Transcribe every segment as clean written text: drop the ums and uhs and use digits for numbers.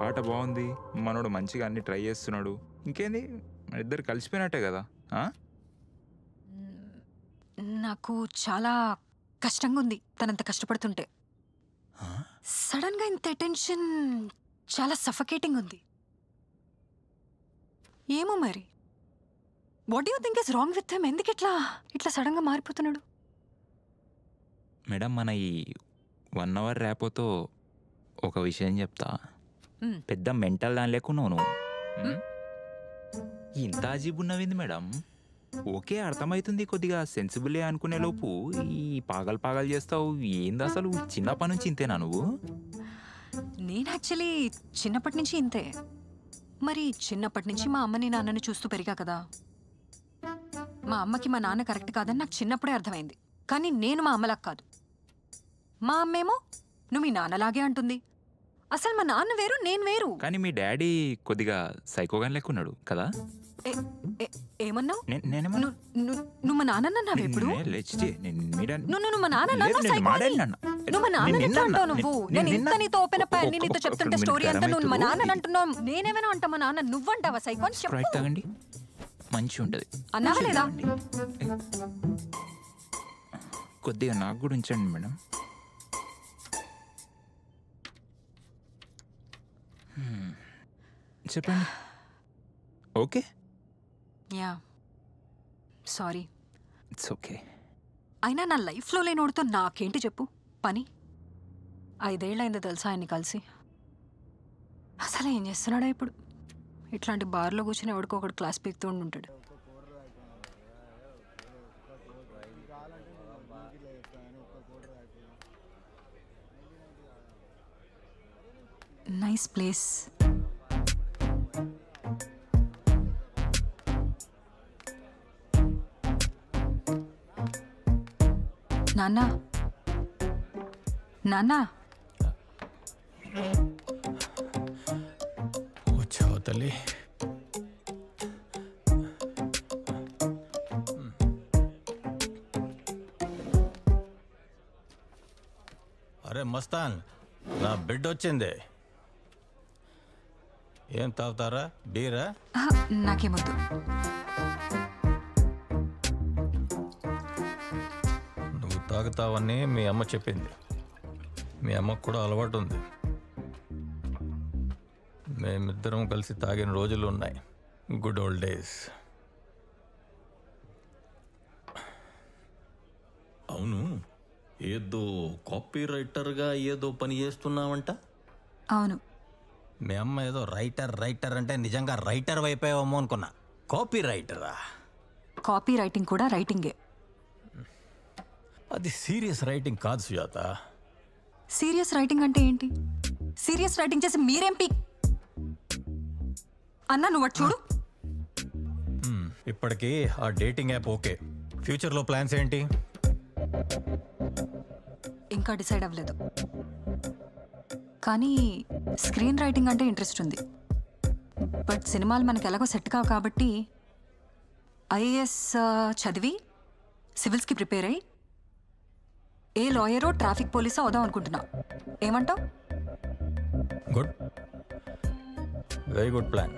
పాట బాగుంది, మనోడు మంచిగా అన్ని ట్రై చేస్తున్నాడు. ఇంకేంది, మన ఇద్దరు కలిసిపోయినట్టే కదా. నాకు చాలా కష్టంగా ఉంది తనంత కష్టపడుతుంటే. సడన్ గా ఇంత అటెన్షన్ చాలా సఫకేటింగ్ ఉంది. ఏమో మరి, what you think is wrong with him? ఎందుకు ఇట్లా సడన్ గా మారిపోతున్నాడు? మేడం, మన ఈ 1 అవర్ ర్యాపోతో ఒక విషయం చెప్తా. పెద్ద మెంటల్ దాని లేకున్నావు నువ్వు. ఇంత అజీబ్ ఉన్నవింది మేడం. ఓకే, అర్థమవుతుంది, కొద్దిగా సెన్సిబులే అనుకునే లోపు ఈ పాగలు చేస్తావు. ఏంది అసలు, చిన్నప్పటి నుంచి ఇంతేనా నువ్వు? నేను యాక్చువల్లీ చిన్నప్పటి నుంచి ఇంతే. మరి చిన్నప్పటి నుంచి మా అమ్మని నాన్నని చూస్తూ పెరిగా కదా. మా అమ్మకి మా నాన్న కరెక్ట్ కాదని నాకు చిన్నప్పుడే అర్థమైంది. కానీ నేను మా అమ్మలాగా కాదు. మా అమ్మేమో నువ్వు మీ నాన్నలాగే అంటుంది. అసలు మా నాన్న వేరు, నేను వేరు. కానీ మీ డాడీ కొద్దిగా సైకోగాని లెక్కున్నాడు కదా. ఏమన్నావు? నువ్వు మా నాన్న ఎప్పుడు? నువ్వు మా నాన్న నువ్వు. నేను ఇంత నీతో ఓపెన్ అప్ అయ్యి నీతో చెప్తుంటే స్టోరీ అంతా నువ్వు మా నాన్న అంటున్నావు. నేనేమైనా అంటా మా నాన్న, నువ్వంటావా సైకో అని చెప్పు. తాగండి, మంచి ఉంటది. అన్నావా లేదా? కొద్దిగా నాకు కూడా ఉంచండి మేడం. చెప్పండి. Okay, yeah sorry. It's okay. అయినా నా లైఫ్లో లేనోడితో నాకేంటి చెప్పు పని? 5 ఏళ్ళైందో తెలుసా ఆయన్ని కలిసి. అసలు ఏం చేస్తున్నాడా ఇప్పుడు? ఇట్లాంటి బార్లో కూర్చొని ఎవడికో ఒకటి క్లాస్ పీకుతూ ఉంటాడు. Nice place. నాన్నా, నాన్నా వచ్చావు తల్లి. అరే మస్తాన్, నా బిడ్డ వచ్చింది. ఏం తాగుతారా? బీరా? నాకేమొద్దు. నువ్వు తాగుతావని మీ అమ్మ చెప్పింది. మీ అమ్మకు కూడా అలవాటు ఉంది. మేమిద్దరం కలిసి తాగిన రోజులు ఉన్నాయి. Good old days. అవును, ఏదో కాపీ రైటర్గా ఏదో పని చేస్తున్నావంట? అవును. మీ అమ్మ ఏదో రైటర్ అంటే నిజంగా రైటర్ అయిపోయావేమో అనుకున్నా. కాపీ రైటరా? కాపీ రైటింగ్ కూడా రైటింగే. అది సీరియస్ రైటింగ్ కాదు సుజాత. సీరియస్ రైటింగ్ అంటే ఏంటి? సీరియస్ రైటింగ్ చేసి మీరేం అన్నా నువ్వు చూడు. ఇప్పటికీ ఆ డేటింగ్ యాప్ ఓకే. ఫ్యూచర్లో ప్లాన్స్ ఏంటి? ఇంకా డిసైడ్ అవ్వలేదు. కానీ స్క్రీన్ రైటింగ్ అంటే ఇంట్రెస్ట్ ఉంది. బట్ సినిమాలు మనకు ఎలాగో సెట్ కావు కాబట్టి ఐఏఎస్ చదివి సివిల్స్కి ప్రిపేర్ అయ్యి ఏ లాయరో ట్రాఫిక్ పోలీసో అవుదాం అనుకుంటున్నా. ఏమంటావు? Good, very good plan.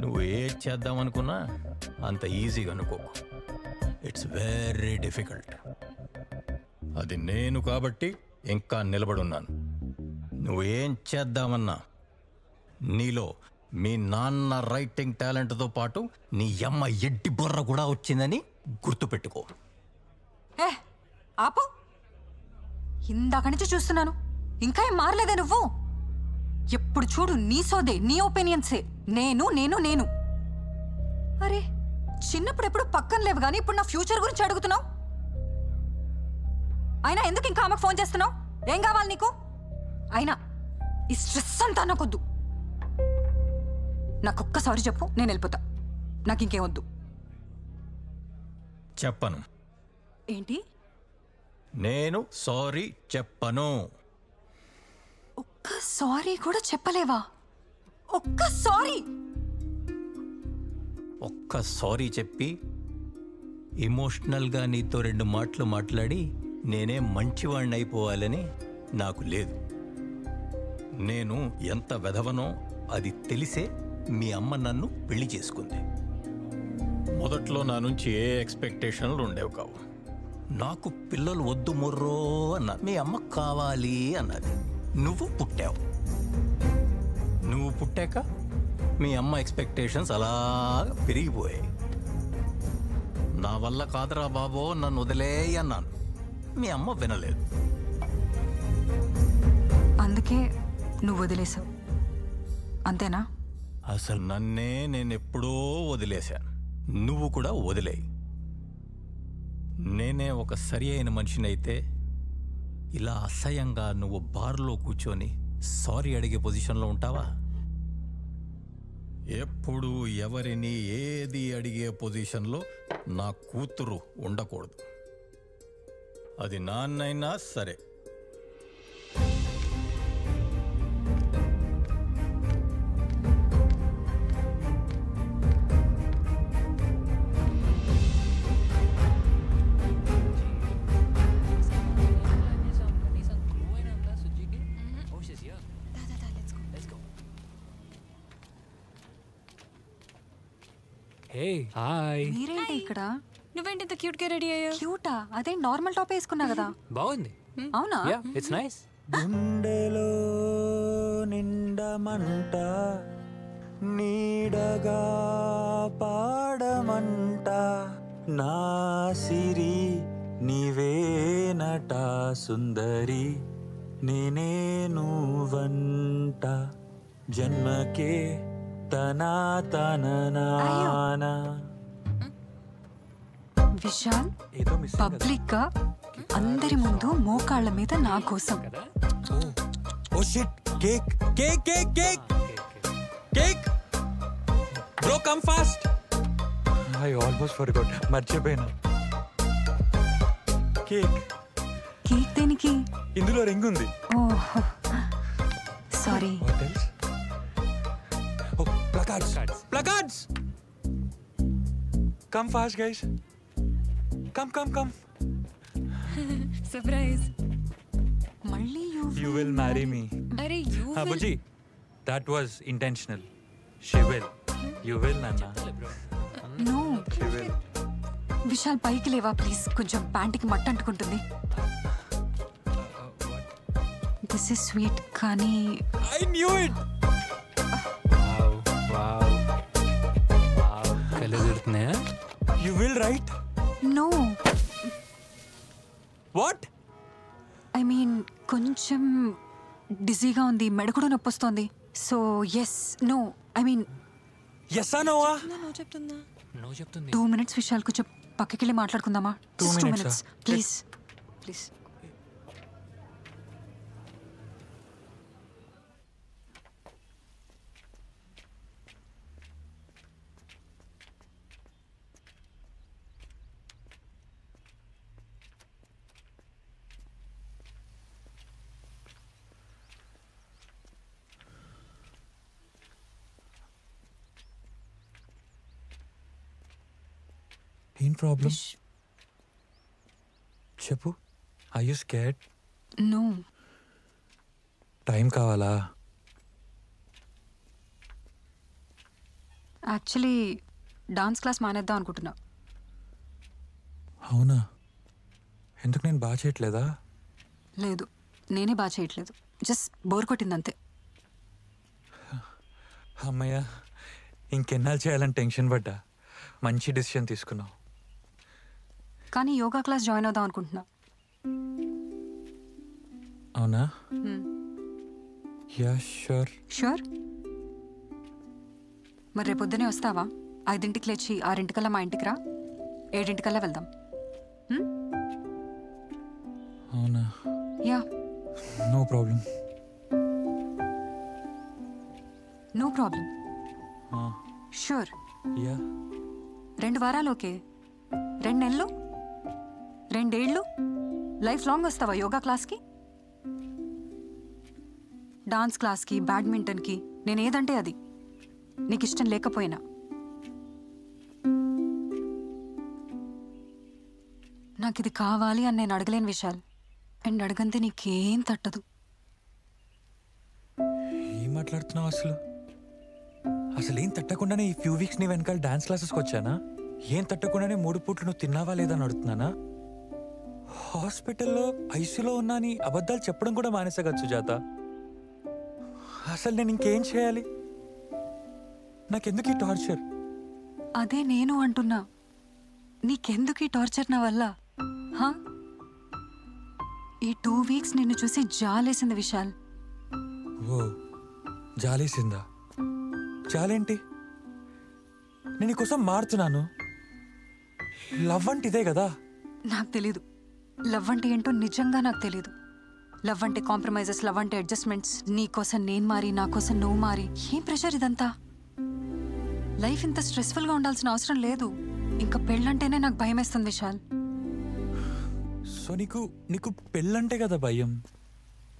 నువ్వు ఏది చేద్దాం అనుకున్నా అంత ఈజీగా అనుకోకు. It's very difficult. అది నేను కాబట్టి ఇంకా నిలబడున్నాను. నువ్వు ఏం చేద్దామన్నా నీలో మీ నాన్న రైటింగ్ టాలెంట్తో పాటు నీ అమ్మ ఎడ్డి బుర్ర కూడా వచ్చిందని గుర్తుపెట్టుకో. ఆపు. ఇందాక నుంచి చూస్తున్నాను, ఇంకా ఏం మారలేదే నువ్వు. ఎప్పుడు చూడు నీ సోదే, నీ ఒపీనియన్సే. నేను నేను నేను అరే చిన్నప్పుడు ఎప్పుడు పక్కన లేవు కానీ ఇప్పుడు నా ఫ్యూచర్ గురించి అడుగుతున్నావు. అయినా ఎందుకు ఇంకా ఆమెకు ఫోన్ చేస్తున్నావు? ఏం కావాలి నీకు? అయినా ఈ స్ట్రెస్ అంతా నాకొద్దు. నాకొక్కసారి చెప్పు, నేను వెళ్ళిపోతా. నాకు ఇంకేం వద్దు. చెప్పను. ఏంటి? నేను సారీ చెప్పను. ఒక్క సారీ కూడా చెప్పలేవా? ఒక్క సారీ చెప్పి ఎమోషనల్గా నీతో 2 మాటలు మాట్లాడి నేనే మంచివాడిని అయిపోవాలని నాకు లేదు. నేను ఎంత వెధవనో అది తెలిసే మీ అమ్మ నన్ను పెళ్లి చేసుకుంది. మొదట్లో నా నుంచి ఏ ఎక్స్పెక్టేషన్లు ఉండేవి కావు. నాకు పిల్లలు వద్దు మొర్రో అన్నది, మీ అమ్మ కావాలి అన్నది. నువ్వు పుట్టావు. నువ్వు పుట్టాక మీ అమ్మ ఎక్స్పెక్టేషన్స్ అలా పెరిగిపోయాయి. నా వల్ల కాదురా బాబో నన్ను వదిలేయ్ అన్నాను. మీ అమ్మ వినలేదు. అందుకే నువ్వు వదిలేసావు అంతేనా? అసలు నన్నే నేను ఎప్పుడో వదిలేశాను. నువ్వు కూడా వదిలేయి. నేనే ఒక సరి అయిన మనిషినైతే ఇలా అసహ్యంగా నువ్వు బార్లో కూర్చొని సారీ అడిగే పొజిషన్లో ఉంటావా? ఎప్పుడు ఎవరిని ఏది అడిగే పొజిషన్లో నా కూతురు ఉండకూడదు. అది నాన్నైనా సరే. Hey hi. మీరేంటి ఇక్కడ? నువ్వేంటి ఇంత క్యూట్ గా రెడీ అయ్యావు? క్యూటా? అదే నార్మల్ టాప్ వేసుకున్నా కదా. బాగుంది. అవునా? Yeah it's nice. గుండెలో నిండమంట నీడగా పాడమంట నా సిరి నీవేనట సుందరి నేనే నువ్వంట జన్మకే తనా తననానా. విశాల్ ఏదో మిస్ పబ్లిక్ గా అందరి ముందు మోకాళ్ళ మీద నా కోసం. Oh shit cake cake cake cake cake bro come fast. I almost forgot. మర్చిపోయాను. కేక్ కేక్ దేనికి? ఇందులో రింగ్ ఉంది. Oh sorry. What else? Oh placards placards. Come fast guys. Come come come. Surprise. మళ్ళీ You will marry me. అరే you Abuji, that was intentional. She will. You will, Nana. No. She will. Vishal పైకి లేవా please, కొంచెం ప్యాంటుకి మట్ట అంటుకుంటుంది. This is sweet కానీ I knew it. Wow wow wow. కళ్ళు తిరుగుతున్నాయా? You will, right? No. What? I mean కొంచెం డిజీగా ఉంది, మెడ కూడా నొప్పి వస్తుంది. So yes no I mean Yes or no? చెప్తుందా? నో చెప్తుంది. 2 minutes విశాల్ కొంచెం పక్కకి వెళ్ళి మాట్లాడుకుందామా? 2 Just 2 minutes, minutes ah. Please please. ఏం ప్రాబ్లం చెప్పు. Are you scared? No. Time కావాలా? యాక్చువల్లీ డాన్స్ క్లాస్ మానేద్దాం అనుకుంటున్నా. అవునా? ఎందుకు నేను బాగా చేయట్లేదా? లేదు, నేనే బాగా చేయట్లేదు. జస్ట్ బోర్ కొట్టింది అంతే. అమ్మయ్య, ఇంకెన్నాళ్ళు చేయాలని టెన్షన్ పడ్డా. మంచి డిసిషన్ తీసుకున్నావు. కానీ యోగా క్లాస్ జాయిన్ అవుదాం అనుకుంటున్నా. అవునా? Yeah sure. షూర్? మరి రేపు పొద్దునే వస్తావా? 5ంటికి లేచి 6ంటికల్లా మా ఇంటికి రా. 7ంటికల్లా వెళ్దాం. అవునా? Yeah. No problem. No problem. Sure. Yeah. 2 వారాలు ఓకే. 2 నెలలు, 2 ఏళ్ళు, లైఫ్ లాంగ్ వస్తావా యోగా క్లాస్కి? డాన్స్ క్లాస్కి, బ్యాడ్మింటన్కి, నేను ఏదంటే అది. నీకు ఇష్టం లేకపోయినా. నాకు ఇది కావాలి అని నేను అడగలేను విశాల్. అండ్ అడగంతే నీకేం తట్టదు. మాట్లాడుతున్నావు అసలు? అసలు ఏం తట్టకుండానే ఈ ఫ్యూ వీక్స్ నీ వెనకాల డాన్స్ క్లాసెస్కి వచ్చానా? ఏం తట్టకుండానే 3 పూట్లు నువ్వు తిన్నావా లేదా అని అడుగుతున్నానా? హాస్పిటల్లో ఐసీలో ఉన్నా అని అబద్ధాలు చెప్పడం కూడా మానేసా కదా సుజాత. అసలు నేను ఇంకేం చేయాలి? నాకెందుకు ఈ టార్చర్? అదే నేను అంటున్నా, నీకెందుకు ఈ టార్చర్ నా వల్ల? హా? ఈ 2 వీక్స్ నిన్ను చూసి జాలేసింది విశాల్. ఓ, జాలేసిందా? జాలేంటి? నేను నీకోసం మారుతున్నాను. లవ్ అంటే ఇదే కదా. నాకు తెలీదు లవ్ అంటే ఏంటో, నిజంగా నాకు తెలీదు. లవ్ అంటే కాంప్రమైజెస్, లవ్ అంటే అడ్జస్ట్మెంట్స్. నీ కోసం నేను మారి, నా కోసం నువ్వు మారి. ఏం ప్రెషర్ ఇదంతా? లైఫ్ ఇంత స్ట్రెస్ఫుల్గా ఉండాల్సిన అవసరం లేదు. ఇంకా పెళ్ళంటేనే నాకు భయం వేస్తుంది విశాల్. సో నీకు పెళ్ళంటే కదా భయం?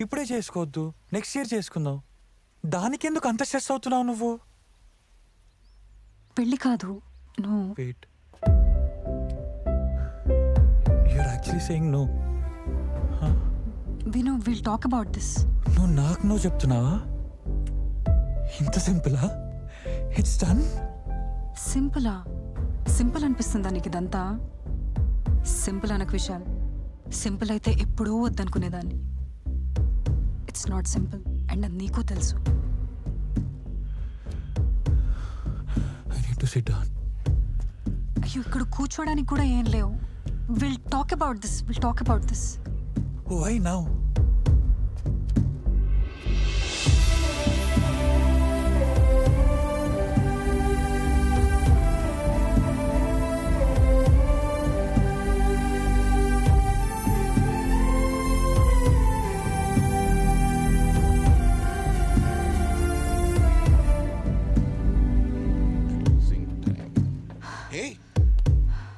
ఇప్పుడే చేసుకోవద్దు, నెక్స్ట్ ఇయర్ చేసుకుందాం. దానికెందుకు అంత స్ట్రెస్ అవుతున్నావు నువ్వు? పెళ్ళి కాదు, నువ్వు wait, you're actually saying no. విను, విల్ టాక్ అబౌట్ దిస్. నువ్వు నాకు నువ్వు చెప్తున్నావా? ఇంత సింపులా? It's done. సింపులా? సింపుల్ అనిపిస్తుందా నీకు ఇదంతా? సింపుల్ అనకు విశాల్. సింపుల్ అయితే ఎప్పుడూ వద్దనుకునేదాన్ని. ఇట్స్ నాట్ సింపుల్ అండ్ అది నీకు తెలుసు. I need to sit down. అయ్యో, ఇక్కడ కూర్చోడానికి కూడా ఏం లేవు. We'll talk about this, we'll talk about this. Why now?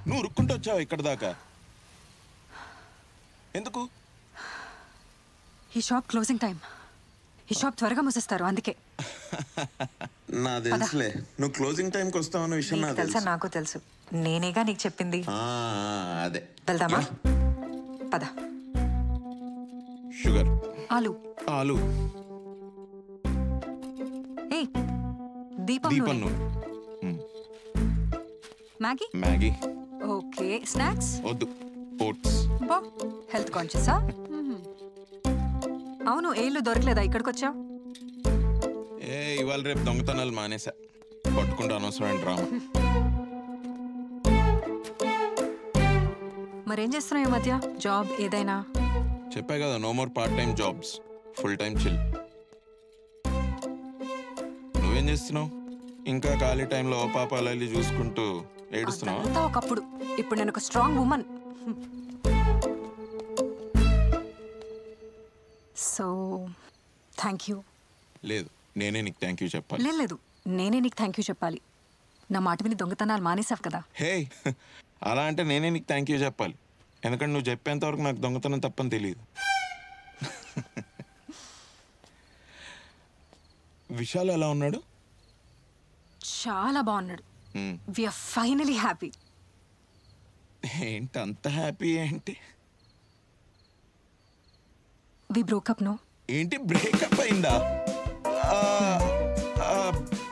నువ్వు ఉరుక్కుంటూ వచ్చావు ఇక్కడ దాకా ఎందుకు? ఈ షాప్ క్లోజింగ్ టైం. ఈ షాప్ త్వరగా మూసేస్తారు, అందుకే. నా తెలుసులే, నువ్వు క్లోజింగ్ టైంకి వస్తావన్న విషయం నాకు తెలుసా? నాకు తెలుసు, నేనేగా నీకు చెప్పింది. అదే. వెళ్దామా? పద. షుగర్, ఆలు. ఆలు. ఏ దీపం దీపం నూనె. నూనె. మ్యాగీ. Maggi okay. స్నాక్స్ వద్దు, ఓట్స్. బా, హెల్త్ కాన్షియసా? అవును, ఏళ్ళు దొరకలేదా ఇక్కడికి వచ్చావు? ఇవాళ రేపు దొంగతనాలు మానేసా, పట్టుకుంటూ అనవసరమైన డ్రామా. మరేం చేస్తున్నావు ఈ మధ్య? జాబ్ ఏదైనా? చెప్పా కదా, no more part time jobs, full time chill. నువ్వేం చేస్తున్నావు? ఇంకా ఖాళీ టైంలో ఓ పాపాలు చూసుకుంటూ ఏడుస్తున్నావా? అంతా ఒకప్పుడు. ఇప్పుడు నేను ఒక strong women. So thank you. లేదు, నేనే నీకు థ్యాంక్ యూ చెప్పాలి. లేదు, నేనే నీకు థ్యాంక్ యూ చెప్పాలి. నా మాట విని దొంగతనాలు మానేసావు కదా. హే, అలా అంటే నేనే నీకు థ్యాంక్ యూ చెప్పాలి, ఎందుకంటే నువ్వు చెప్పేంత వరకు నాకు దొంగతనం తప్పని తెలియదు. విశాల్ ఎలా ఉన్నాడు? చాలా బాగున్నాడు. We're finally happy. ఏంటి అంత హ్యాపీ? ఏంటి వి బ్రోకప్. నో. ఏంటి బ్రేకప్ అయిందా?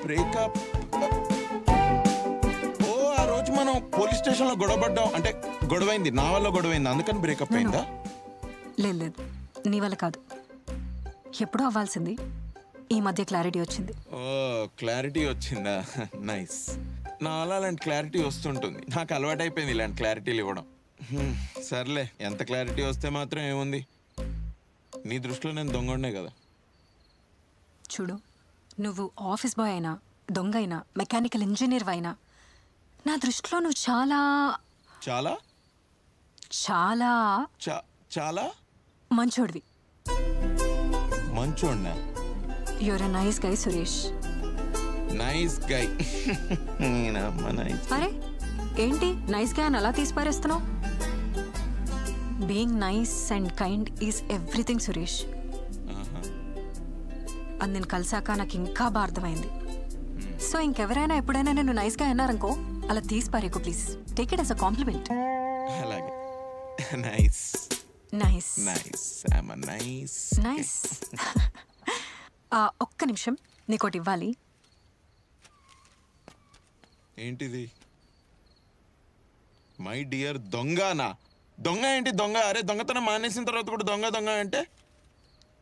బ్రేకప్? ఓ, ఆ రోజు మనం పోలీస్ స్టేషన్లో గొడవపడ్డాం, అంటే గొడవైంది, నా వల్ల గొడవైంది, అందుకని బ్రేకప్ అయిందా? లేదు, నీ వల్ల కాదు. ఎప్పుడూ అవ్వాల్సింది. ఈ మధ్య క్లారిటీ వచ్చింది. ఓ, క్లారిటీ వచ్చిందా? నైస్. నా వల్ల అలాంటి క్లారిటీ వస్తుంటుంది, నాకు అలవాటైపోయింది ఇలాంటి క్లారిటీలు ఇవ్వడం. సర్లే, ఎంత క్లారిటీ వస్తే మాత్రం ఏముంది, నీ దృష్టిలో నేను దొంగనే కదా. చూడు, నువ్వు ఆఫీస్ బాయ్ అయినా, దొంగ అయినా, మెకానికల్ ఇంజనీర్ అయినా, నా దృష్టిలో నువ్వు చాలా చాలా చాలా చాలా మంచోడివి. మంచోడ్నా? You're a nice guy Suresh. Nice guy. అరే ఏంటి నైస్ గై అని అలా తీసి పారేస్తున్నావు? Being nice and kind is everything Suresh. అది నేను కలిసాక నాకు ఇంకా బాగా అర్థమైంది. సో ఇంకెవరైనా ఎప్పుడైనా నేను నైస్గా అన్నారనుకో, అలా తీసి పారేకు please. Take it as a compliment. అలాగే. Nice nice nice. I am nice nice. ఒక్క నిమిషం నీకోటి ఇవ్వాలి. ఏంటిది? మై డియర్ దొంగనా? దొంగ ఏంటి దొంగ? అరే దొంగతనం మానేసిన తర్వాత కూడా దొంగ దొంగ అంటే?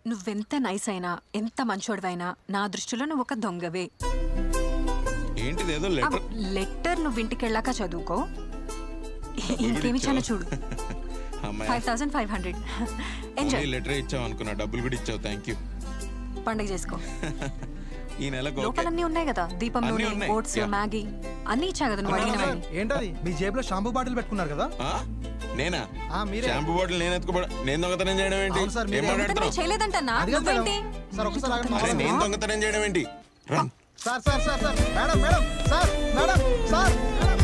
నువ్వెంత నైస్ అయినా ఎంత మంచోడివైనా నా దృష్టిలో నువ్వు ఒక దొంగవే. ఏంటిది? ఏదో లెటర్. లెటర్ నువ్వు ఇంటికి వెళ్ళాక చదువుకో. ఇంకేమిచ్చానో చూడు. 5500. ఎంజాయ్. లెటర్ ఇచ్చావు అనుకున్నా, డబ్బులు కూడా ఇచ్చావు. Thank you. పండుగ చేసుకో. ఈ నెలకు లోపలన్నీ ఉన్నాయి కదా, దీపం అన్నీ నూనె, ఉన్నాయి. ఓట్స్, మ్యాగీ అన్నీ ఇచ్చా కదా నువ్వు అడిగినవన్నీ. ఏంటది మీ జేబులో షాంపూ బాటిల్ పెట్టుకున్నారు కదా? నేనా? మీరే. షాంపూ బాటిల్ నేను ఎత్తుకోబడ, నేను దొంగతనం చేయడం ఏంటి? అవును సార్, ఏం మీరే. మాట్లాడుతున్నావు? చేయలేదంటన్నా. అది కాదు మేడం. సార్ ఒకసారి ఆగండి. అరే నేను దొంగతనం చేయడం ఏంటి? Sir sir sir sir madam madam sir madam sir madam